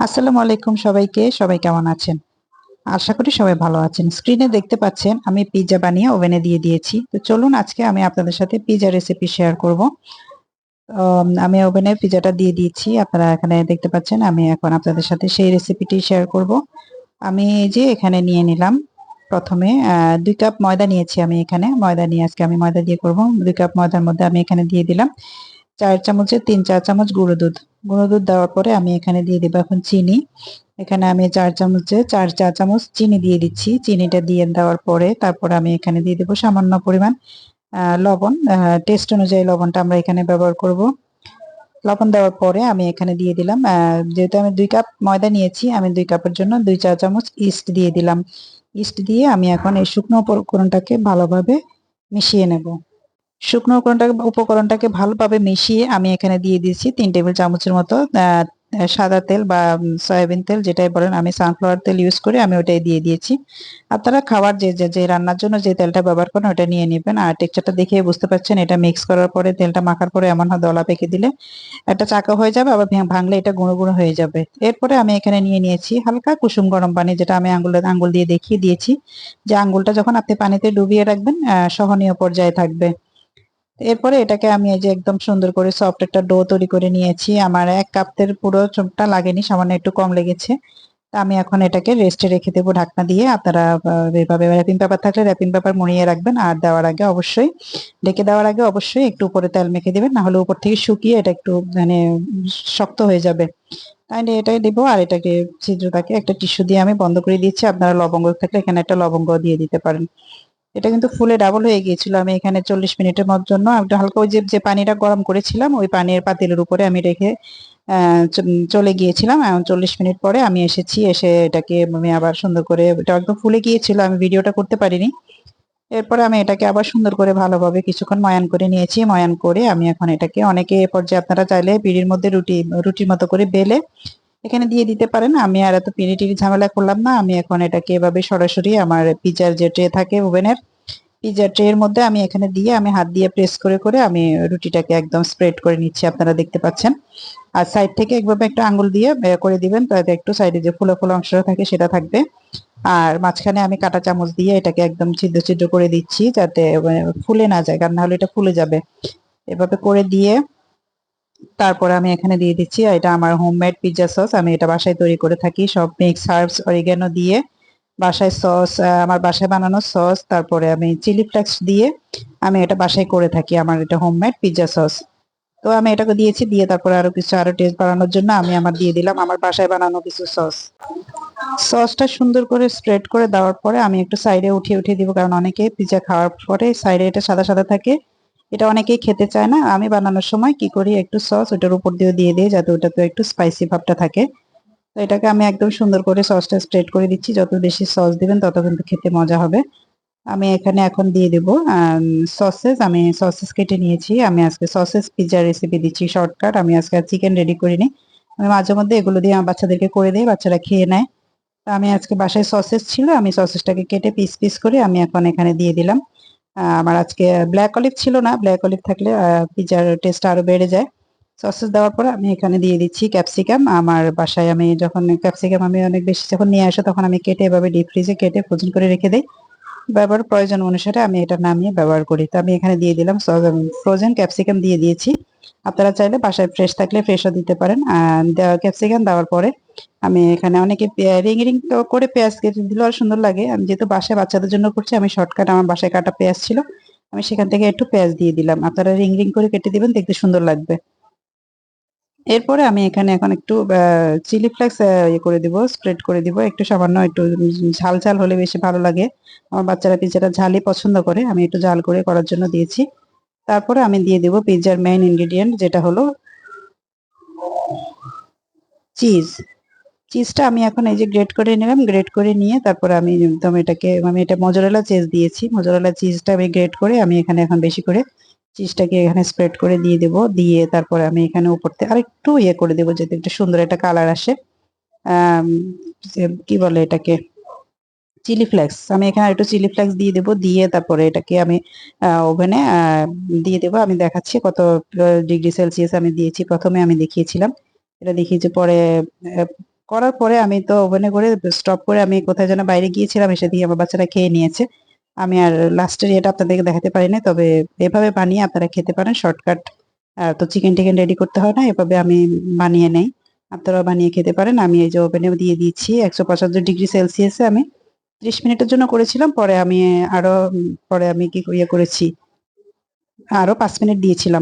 আসসালামু আলাইকুম সবাইকে। সবাই কেমন আছেন? আশা করি সবাই ভালো আছেন। স্ক্রিনে দেখতে পাচ্ছেন আমি পিজ্জা বানিয়ে ওভেনে দিয়ে দিয়েছি। তো চলুন আজকে আমি আপনাদের সাথে পিজ্জা রেসিপি শেয়ার করব। আমি ওভেনে পিজ্জাটা দিয়ে দিয়েছি। আপনারা এখানে দেখতে পাচ্ছেন আমি এখন আপনাদের সাথে সেই রেসিপিটি শেয়ার করব। আমি এই যে এখানে নিয়ে নিলাম। প্রথমে ২ কাপ ময়দা নিয়েছি আমি এখানে। ময়দা নিয়ে আজকে আমি ময়দা দিয়ে করব। ২ কাপ ময়দার মধ্যে আমি এখানে দিয়ে দিলাম ৪ চামচের ৩-৪ চামচ গুঁড়ো দুধ। গুঁড়ো দুধ দেওয়ার পরে আমি এখানে দিয়ে দেব এখন চিনি। এখানে আমি ৪ চামচে ৪ চা চামচ চিনি দিয়ে দিচ্ছি। চিনিটা দিয়ে দেওয়ার পরে তারপরে আমি এখানে দিয়ে দেব সামান্য পরিমাণ লবণ। টেস্ট অনুযায়ী লবণটা আমরা এখানে ব্যবহার করব। লবণ দেওয়ার পরে আমি এখানে দিয়ে দিলাম যেহেতু আমি ২ কাপ ময়দা নিয়েছি, আমি ২ কাপের জন্য ২ চা চামচ ইস্ট দিয়ে দিলাম। ইস্ট দিয়ে আমি এখন এই শুকনো উপকরণটাকে ভালোভাবে মিশিয়ে নেব। শুকনো উপকরণটাকে ভালোভাবে মিশিয়ে আমি এখানে দিয়ে দিয়েছি ৩ টেবিল চামচের মতো সাদা তেল বা সয়াবিন তেল যেটাই বলেন, আমি সানফ্লাওয়ার তেল ইউজ করি, আমি ওটাই দিয়ে দিয়েছি। আপনারা খাবার যে রান্নার জন্য যে তেলটা ব্যবহার করেন ওটা নিয়ে নেবেন। আর টেক্সচারটা দেখে বুঝতে পারছেন এটা মিক্স করার পরে তেলটা মাখার পরে এমন হয় দলা পেকে দিলে একটা চাকা হয়ে যাবে, আবার ভাঙলে এটা গুঁড়ো গুঁড়ো হয়ে যাবে। এরপরে আমি এখানে নিয়ে নিয়েছি হালকা কুসুম গরম পানি, যেটা আমি আঙ্গুল দিয়ে দেখিয়ে দিয়েছি যে আঙ্গুলটা যখন আপনি পানিতে ডুবিয়ে রাখবেন সহনীয় পর্যায়ে থাকবে। এরপরে এটাকে আমি এই যে একদম সুন্দর করে সফট একটা ডো তৈরি করে নিয়েছি। আমার ১ কাপের পুরো চোখটা লাগেনি, সামান্য একটু কম লেগেছে। তা আমি এখন এটাকে রেস্টে রেখে দেবো ঢাকনা দিয়ে। আপনারা এভাবে র‍্যাপিং পেপার থাকলে র‍্যাপিং পেপার মুড়িয়ে রাখবেন। আর দেওয়ার আগে অবশ্যই ঢেকে দেওয়ার আগে অবশ্যই একটু উপরে তেল মেখে দিবেন, না হলে উপর থেকে শুকিয়ে এটা একটু মানে শক্ত হয়ে যাবে। তাই এটাই দিব আর এটাকে ছিদ্রটাকে একটা টিস্যু দিয়ে আমি বন্ধ করে দিচ্ছি। আপনারা লবঙ্গ থাকলে এখানে একটা লবঙ্গ দিয়ে দিতে পারেন। এটা কিন্তু ফুলে ডাবল হয়ে গিয়েছিল। আমি এখানে ৪০ মিনিটের জন্য একটু হালকা ওই যে পানিটা গরম করেছিলাম ওই পানির পাতিলের উপরে আমি রেখে চলে গিয়েছিলাম। এখন ৪০ মিনিট পরে আমি এসেছি। এসে এটাকে আমি আবার সুন্দর করে, এটা একদম ফুলে গিয়েছিল, আমি ভিডিওটা করতে পারিনি। এরপরে আমি এটাকে আবার সুন্দর করে ভালোভাবে কিছুক্ষণ ময়ান করে নিয়েছি। ময়ান করে আমি এখন এটাকে, অনেকে এ পর্যায়ে আপনারা চাইলে পিঁড়ির মধ্যে রুটির মতো করে বেলে এখানে দিয়ে দিতে পারেন। আমি আর এত পিঁড়ি ঝামেলা করলাম না। আমি এখন এটাকে এভাবে সরাসরি আমার পিজ্জার যে ট্রে থাকে ওভেনের, পিজ্জা ট্রে এর মধ্যে আমি এখানে দিয়ে আমি হাত দিয়ে প্রেস করে করে আমি রুটিটাকে একদম স্প্রেড করে নিচ্ছি, আপনারা দেখতে পাচ্ছেন। আর সাইড থেকে একভাবে একটা আঙ্গুল দিয়ে করে দিবেন, তাতে একটু সাইডে যে ফুলো ফুলো অংশটা থাকে সেটা থাকবে। আর মাঝখানে আমি কাঁটা চামচ দিয়ে এটাকে একদম ছিদ্র ছিদ্র করে দিচ্ছি, যাতে ফুলে না যায়, কারণ নাহলে এটা ফুলে যাবে। এভাবে করে দিয়ে তারপরে আমি এখানে দিয়ে দিচ্ছি, এটা আমার হোমমেড পিজ্জা সস, আমি এটা বাসায় তৈরি করে থাকি সব মিক্স হার্বস অরিগানো দিয়ে। বাসায় সস, আমার বাসায় বানানো সস, তারপরে আমি চিলি ফ্লেক্স দিয়ে আমি এটা বাসায় করে থাকি, আমার এটা হোমমেড পিজ্জা সস। তো আমি এটাকে দিয়েছি, দিয়ে তারপরে আরো টেস্ট বাড়ানোর জন্য আমি দিয়ে দিলাম আমার বাসায় বানানো কিছু সস। সসটা সুন্দর করে স্প্রেড করে দেওয়ার পরে আমি একটু সাইডে উঠিয়ে উঠিয়ে দিব, কারণ অনেকে পিজ্জা খাওয়ার পরে সাইডে এটা সাদা সাদা থাকে, এটা অনেকেই খেতে চায় না। আমি বানানোর সময় কি করি, একটু সস ওটার উপর দিয়ে দিই যাতে ওটাতে একটু স্পাইসি ভাবটা থাকে। তো এটাকে আমি একদম সুন্দর করে সসটা স্প্রেড করে দিচ্ছি। যত বেশি সস দিবেন তত কিন্তু খেতে মজা হবে। আমি এখানে এখন দিয়ে দেব সসেস। আমি সসেস কেটে নিয়েছি। আমি আজকে সসেস পিজ্জা রেসিপি দিচ্ছি শর্টকাট। আমি আজকে চিকেন রেডি করিনি। আমি মাঝে মধ্যে এগুলো দিয়ে আমার বাচ্চাদেরকে করে দিই, বাচ্চারা খেয়ে নেয়। তো আমি আজকে বাসায় সসেস ছিল, আমি সসেসটাকে কেটে পিস পিস করে আমি এখন এখানে দিয়ে দিলাম। আমার আজকে ব্ল্যাক অলিভ ছিল না, ব্ল্যাক অলিভ থাকলে পিজ্জার টেস্ট আরো বেড়ে যায়। সসেস দেওয়ার পরে আমি এখানে দিয়ে দিচ্ছি ক্যাপসিকাম। আমার বাসায় আমি যখন ক্যাপসিকাম আমি অনেক বেশি যখন নিয়ে আসি তখন আমি কেটে এভাবে ডিপ ফ্রিজে কেটে ফ্রোজেন করে রেখে দেই। ব্যবহার প্রয়োজন অনুসারে আমি এটা নামিয়ে ব্যবহার করি। তো আমি এখানে দিয়ে দিলাম ফ্রোজেন ক্যাপসিকাম দিয়ে দিয়েছি। আপনারা চাইলে বাসায় ফ্রেশ থাকলে ফ্রেশও দিতে পারেন। ক্যাপসিকাম দেওয়ার পরে আমি এখানে, অনেকে রিং রিং করে পেঁয়াজ কেটে দিলেও আর সুন্দর লাগে। আমি যেহেতু বাসায় বাচ্চাদের জন্য করছি, আমি শর্টকাট, আমার বাসায় কাটা পেঁয়াজ ছিল, আমি সেখান থেকে একটু পেঁয়াজ দিয়ে দিলাম। আপনারা রিং রিং করে কেটে দিবেন, দেখতে সুন্দর লাগবে। এরপরে আমি এখানে এখন একটু চিলি ফ্লেক্স ইয়ে করে দিব, স্প্রেড করে দিব। একটু সামান্য একটু ঝাল ঝাল হলে বেশি ভালো লাগে। আমার বাচ্চারা পিজ্জাটা ঝালই পছন্দ করে, আমি একটু ঝাল করে করার জন্য দিয়েছি। তারপরে আমি দিয়ে দিব পিজ্জার মেইন ইনগ্রেডিয়েন্ট, যেটা হলো চিজ। চিজটা আমি এখন এই যে গ্রেট করে নিলাম, গ্রেট করে নিয়ে তারপরে আমি একদম এটাকে, আমি এটা মজরেলা চিজ দিয়েছি, মজরেলা চিজটা আমি গ্রেট করে আমি এখানে এখন বেশি করে চিজটাকে এখানে স্প্রেড করে দিয়ে দেব। দিয়ে তারপরে আমি এখানে উপর থেকে আরেকটু ইয়ে করে দেবো, যাতে একটু সুন্দর একটা কালার আসে। আম, কি বলে এটাকে, চিলি ফ্লেক্স। আমি এখানে একটু চিলি ফ্লেক্স দিয়ে দেবো, দিয়ে তারপরে এটাকে আমি ওভেনে দিয়ে দেবো। আমি দেখাচ্ছি কত ডিগ্রি সেলসিয়াস আমি দিয়েছি, প্রথমে আমি দেখিয়েছিলাম, এটা দেখিয়েছি পরে করার পরে আমি তো ওভেনে করে স্টপ করে আমি কোথায় যেন বাইরে গিয়েছিলাম, এসে দিয়ে আমার বাচ্চারা খেয়ে নিয়েছে। আমি আর লাস্টের ইয়েটা আপনাদেরকে দেখাতে পারি নাই। তবে এভাবে বানিয়ে আপনারা খেতে পারেন শর্টকাট। তো চিকেন-টিকেন রেডি করতে হয় না। এভাবে আমি বানিয়ে নেই। আপনারাও বানিয়ে খেতে পারেন। আমি এই যে ওভেনেও দিয়ে দিয়েছি ১৭৫ ডিগ্রি সেলসিয়াসে আমি ৩০ মিনিটের জন্য করেছিলাম। পরে আমি আরো পরে আমি কি ইয়ে করেছি, আরো ৫ মিনিট দিয়েছিলাম।